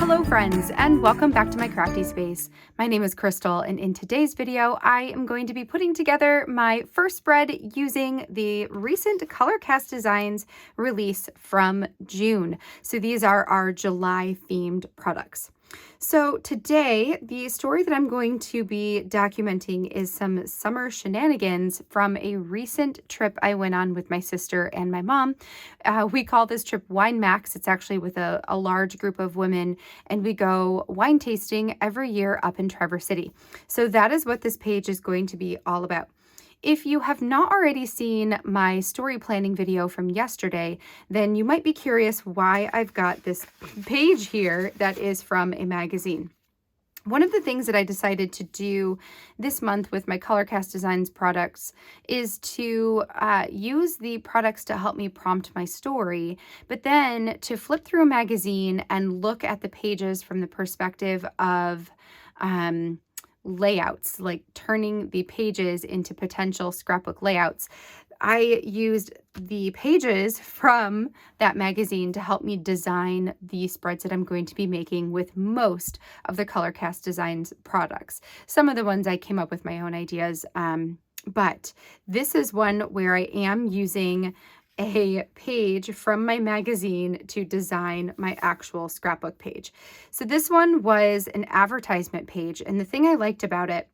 Hello friends, and welcome back to my crafty space. My name is Crystal, and in today's video, I am going to be putting together my first spread using the recent Colorcast Designs release from June. So these are our July themed products. So today, the story that I'm going to be documenting is some summer shenanigans from a recent trip I went on with my sister and my mom. We call this trip Wine Max. It's actually with a large group of women, and we go wine tasting every year up in Traverse City. So that is what this page is going to be all about. If you have not already seen my story planning video from yesterday, then you might be curious why I've got this page here that is from a magazine. One of the things that I decided to do this month with my Colorcast Designs products is to use the products to help me prompt my story, but then to flip through a magazine and look at the pages from the perspective of layouts, like turning the pages into potential scrapbook layouts. I used the pages from that magazine to help me design the spreads that I'm going to be making with most of the Colorcast Designs products. Some of the ones I came up with my own ideas, but this is one where I am using a page from my magazine to design my actual scrapbook page. So this one was an advertisement page, and the thing I liked about it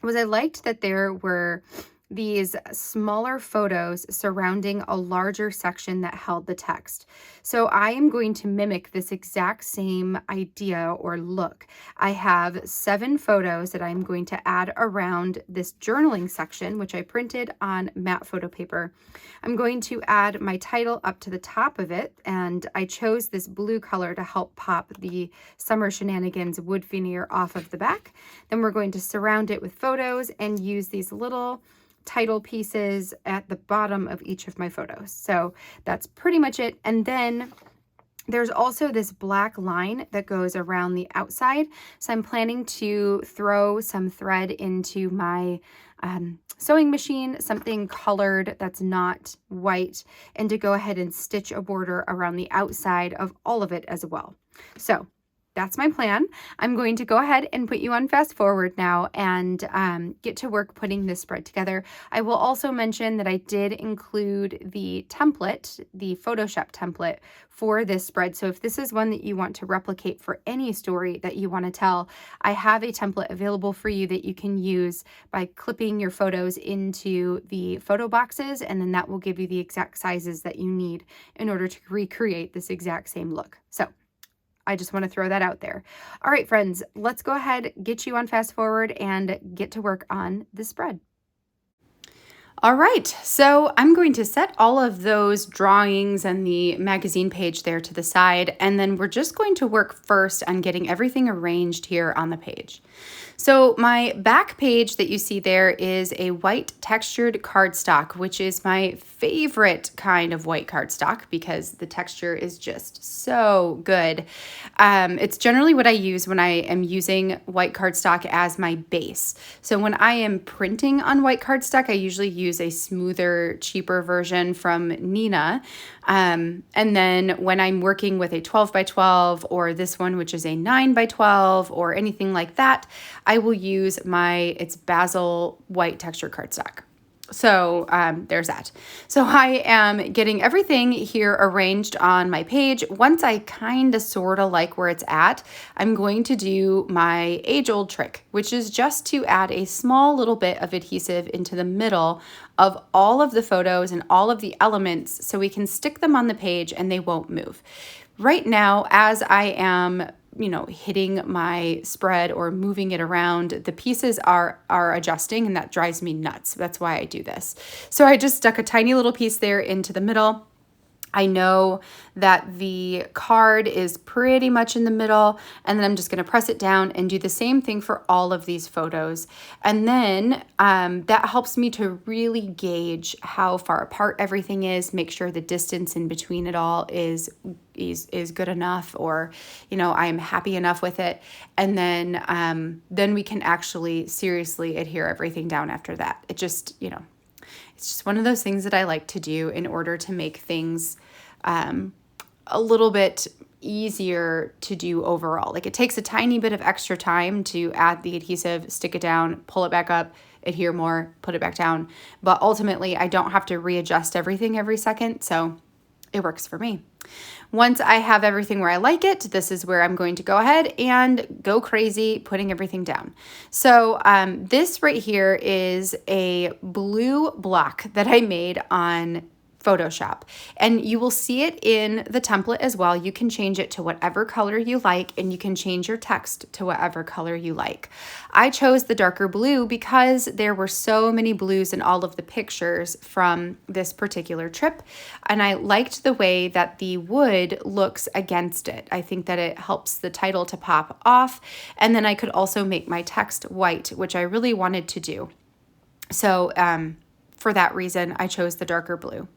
was I liked that there were these smaller photos surrounding a larger section that held the text. So I am going to mimic this exact same idea or look. I have 7 photos that I'm going to add around this journaling section, which I printed on matte photo paper. I'm going to add my title up to the top of it, and I chose this blue color to help pop the Summer Shenanigans wood veneer off of the back. Then we're going to surround it with photos and use these little title pieces at the bottom of each of my photos. So that's pretty much it. And then there's also this black line that goes around the outside. So I'm planning to throw some thread into my sewing machine, something colored that's not white, and to go ahead and stitch a border around the outside of all of it as well. So that's my plan. I'm going to go ahead and put you on fast forward now and get to work putting this spread together. I will also mention that I did include the template, the Photoshop template for this spread. So if this is one that you want to replicate for any story that you want to tell, I have a template available for you that you can use by clipping your photos into the photo boxes, and then that will give you the exact sizes that you need in order to recreate this exact same look. So I just want to throw that out there. All right, friends, let's go ahead, get you on fast forward and get to work on the spread. All right, so I'm going to set all of those drawings and the magazine page there to the side, and then we're just going to work first on getting everything arranged here on the page. So my back page that you see there is a white textured cardstock, which is my favorite kind of white cardstock because the texture is just so good. It's generally what I use when I am using white cardstock as my base. So when I am printing on white cardstock, I usually use a smoother, cheaper version from Nina. And then when I'm working with a 12 by 12 or this one, which is a 9 by 12 or anything like that, I will use it's Basil white texture cardstock. So there's that. So I am getting everything here arranged on my page. Once I kind of sort of like where it's at, I'm going to do my age-old trick, which is just to add a small little bit of adhesive into the middle of all of the photos and all of the elements so we can stick them on the page and they won't move. Right now, as I am hitting my spread or moving it around, the pieces are adjusting, and that drives me nuts. That's why I do this. So I just stuck a tiny little piece there into the middle. I know that the card is pretty much in the middle, and then I'm just going to press it down and do the same thing for all of these photos. And then that helps me to really gauge how far apart everything is, make sure the distance in between it all is good enough, or I'm happy enough with it. And then we can actually seriously adhere everything down after that. It just, it's just one of those things that I like to do in order to make things a little bit easier to do overall. Like it takes a tiny bit of extra time to add the adhesive, stick it down, pull it back up, adhere more, put it back down. But ultimately, I don't have to readjust everything every second, so it works for me. Once I have everything where I like it, this is where I'm going to go ahead and go crazy putting everything down. So this right here is a blue block that I made on Photoshop, and you will see it in the template as well. You can change it to whatever color you like, and you can change your text to whatever color you like. I chose the darker blue because there were so many blues in all of the pictures from this particular trip, and I liked the way that the wood looks against it. I think that it helps the title to pop off, and then I could also make my text white, which I really wanted to do. So for that reason, I chose the darker blue.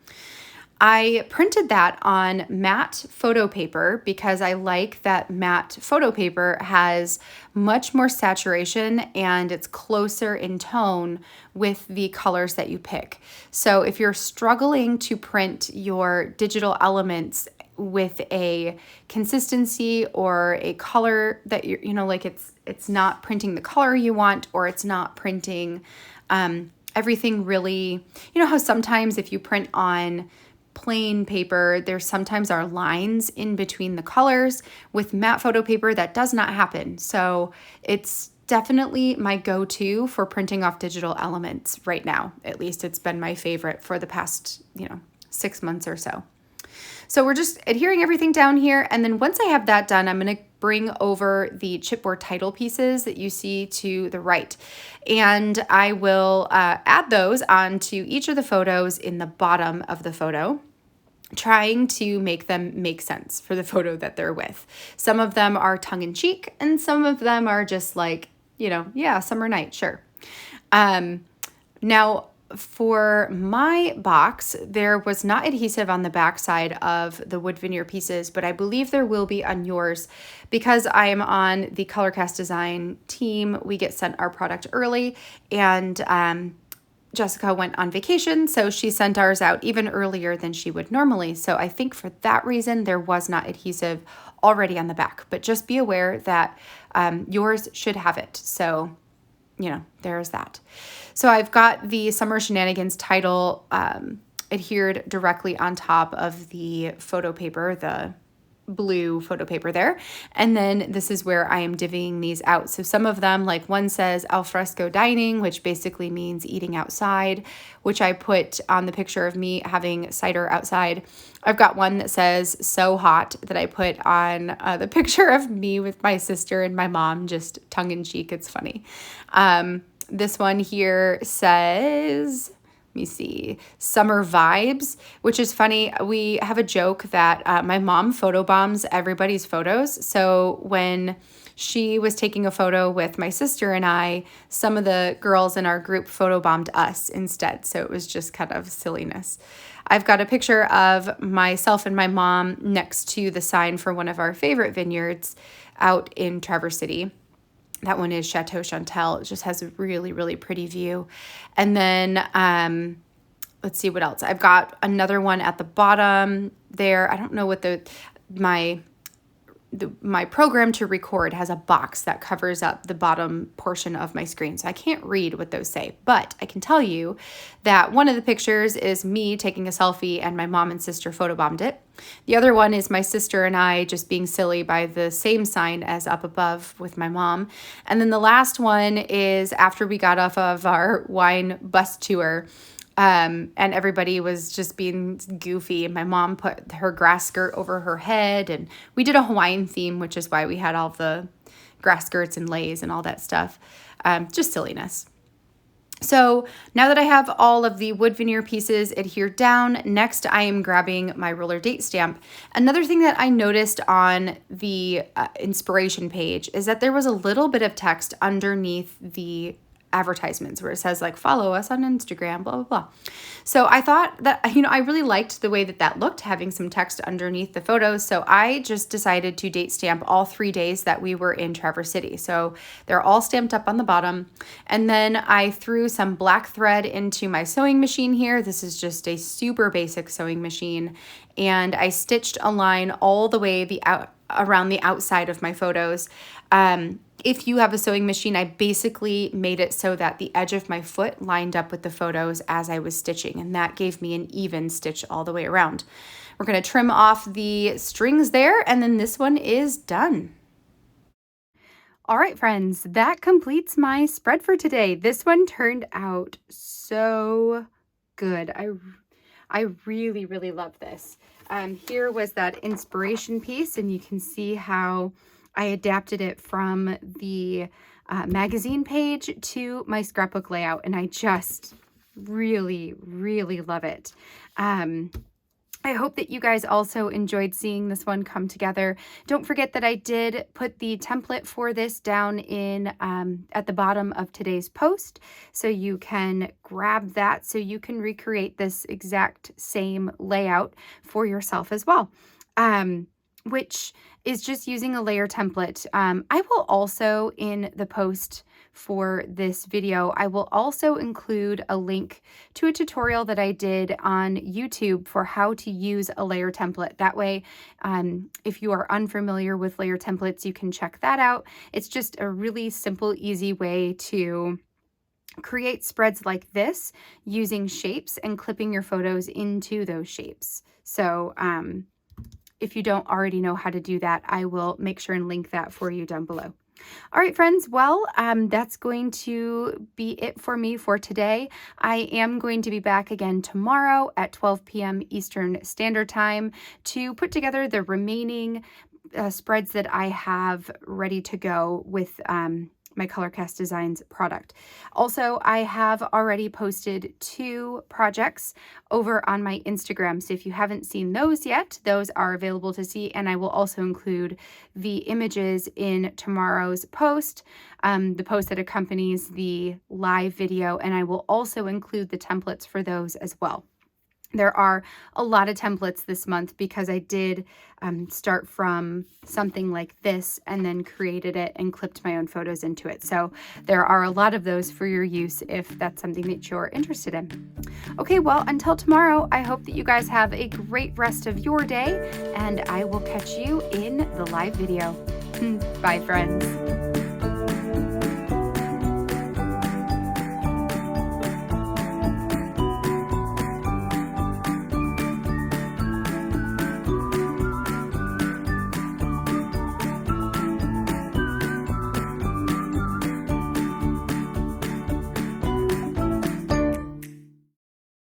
I printed that on matte photo paper because I like that matte photo paper has much more saturation and it's closer in tone with the colors that you pick. So if you're struggling to print your digital elements with a consistency or a color that like it's not printing the color you want, or it's not printing everything really, how sometimes if you print on plain paper, there sometimes are lines in between the colors. With matte photo paper, that does not happen. So it's definitely my go-to for printing off digital elements right now. At least it's been my favorite for the past, 6 months or so. So we're just adhering everything down here. And then once I have that done, I'm going to bring over the chipboard title pieces that you see to the right. And I will add those onto each of the photos in the bottom of the photo, trying to make them make sense for the photo that they're with. Some of them are tongue-in-cheek, and some of them are just like, yeah, summer night, sure. Now, for my box, there was not adhesive on the back side of the wood veneer pieces, but I believe there will be on yours. Because I am on the Colorcast Design team, we get sent our product early, and Jessica went on vacation, so she sent ours out even earlier than she would normally. So I think for that reason, there was not adhesive already on the back, but just be aware that yours should have it. So, there's that. So I've got the Summer Shenanigans title adhered directly on top of the photo paper, the blue photo paper there. And then this is where I am divvying these out. So some of them, like one says alfresco dining, which basically means eating outside, which I put on the picture of me having cider outside. I've got one that says so hot that I put on the picture of me with my sister and my mom, just tongue in cheek. It's funny. This one here says, let me see, summer vibes, which is funny. We have a joke that my mom photobombs everybody's photos. So when she was taking a photo with my sister and I, some of the girls in our group photobombed us instead. So it was just kind of silliness. I've got a picture of myself and my mom next to the sign for one of our favorite vineyards out in Traverse City. That one is Chateau Chantel. It just has a really, really pretty view. And then let's see what else. I've got another one at the bottom there. I don't know what my program to record has a box that covers up the bottom portion of my screen. So I can't read what those say, but I can tell you that one of the pictures is me taking a selfie and my mom and sister photobombed it. The other one is my sister and I just being silly by the same sign as up above with my mom. And then the last one is after we got off of our wine bus tour. And everybody was just being goofy, and my mom put her grass skirt over her head, and we did a Hawaiian theme, which is why we had all the grass skirts and leis and all that stuff. Just silliness. So now that I have all of the wood veneer pieces adhered down, next I am grabbing my roller date stamp. Another thing that I noticed on the inspiration page is that there was a little bit of text underneath the advertisements where it says like, follow us on Instagram, blah, blah, blah. So I thought that, I really liked the way that looked, having some text underneath the photos. So I just decided to date stamp all 3 days that we were in Traverse City. So they're all stamped up on the bottom. And then I threw some black thread into my sewing machine here. This is just a super basic sewing machine. And I stitched a line all the way around the outside of my photos. If you have a sewing machine, I basically made it so that the edge of my foot lined up with the photos as I was stitching, and that gave me an even stitch all the way around. We're going to trim off the strings there, and then this one is done. All right, friends, that completes my spread for today. This one turned out so good. I really, really love this. Here was that inspiration piece, and you can see how I adapted it from the magazine page to my scrapbook layout, and I just really, really love it. I hope that you guys also enjoyed seeing this one come together. Don't forget that I did put the template for this down in at the bottom of today's post, so you can grab that so you can recreate this exact same layout for yourself as well, which is just using a layer template. I will also, in the post for this video, I will also include a link to a tutorial that I did on YouTube for how to use a layer template. That way, if you are unfamiliar with layer templates, you can check that out. It's just a really simple, easy way to create spreads like this using shapes and clipping your photos into those shapes. So if you don't already know how to do that, I will make sure and link that for you down below. All right, friends, well, that's going to be it for me for today. I am going to be back again tomorrow at 12 p.m. Eastern Standard Time to put together the remaining spreads that I have ready to go with my Colorcast Designs product. Also, I have already posted 2 projects over on my Instagram, so if you haven't seen those yet, those are available to see, and I will also include the images in tomorrow's post, the post that accompanies the live video, and I will also include the templates for those as well. There are a lot of templates this month because I did start from something like this and then created it and clipped my own photos into it. So there are a lot of those for your use if that's something that you're interested in. Okay, well, until tomorrow, I hope that you guys have a great rest of your day, and I will catch you in the live video. Bye, friends.